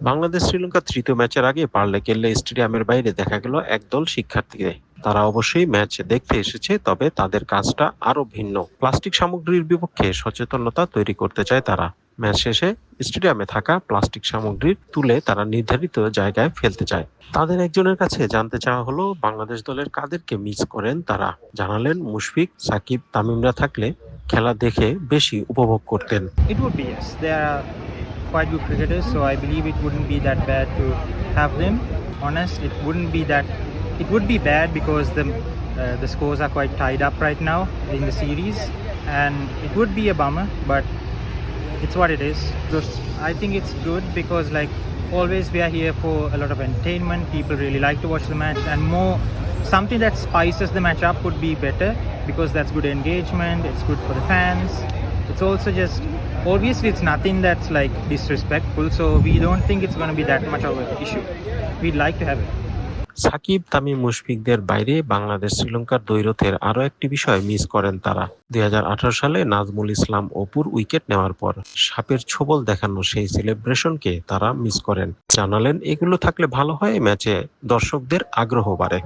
বাংলাদেশ শ্রীলঙ্কা তৃতীয় ম্যাচের আগে পার্লে-কেল্লে স্টেডিয়ামের বাইরে দেখা গেল একদল শিক্ষার্থীকে। তারা অবশ্যই ম্যাচ দেখতে এসেছে, তবে তাদের কাজটা আরো ভিন্ন। প্লাস্টিক সামগ্রীর বিপক্ষে সচেতনতা তৈরি করতে চায় তারা। ম্যাচ শেষে স্টেডিয়ামে থাকা প্লাস্টিক সামগ্রী তুলে তারা নির্ধারিত জায়গায় ফেলতে চায়। তাদের একজনের কাছে জানতে চাওয়া হলো বাংলাদেশ দলের কাদেরকে মিস করেন তারা। জানালেন মুশফিক, সাকিব, তামিমরা থাকলে খেলা দেখে বেশি উপভোগ করতেন। It would be, yes. They are quite good cricketers, so I believe it wouldn't be that bad to have them. Honest, it wouldn't be that. It would be bad because the scores are quite tied up right now in the series, and it would be a bummer, but it's what it is. Just I think it's good because like always we are here for a lot of entertainment. People really like to watch the match, and more something that spices the match up would be better because that's good engagement. It's good for the fans. It's also just obviously it's nothing that's like disrespectful, so we don't think it's going to be that much of an issue. We'd like to have it. Shakib, Tamim, মুশফিকদের বাইরে বাংলাদেশ শ্রীলঙ্কার দ্বৈরথের আরও একটি বিষয় miss করেন তারা। ২০১৮ সালে নাজমুল ইসলাম অপুর wicket নেওয়ার পর সাপের ছোবল দেখানো সেই সেলিব্রেশনকে তারা মিস করেন। জানালেন, এগুলো থাকলে ভালো হয়, ম্যাচে দর্শকদের আগ্রহ বাড়ে।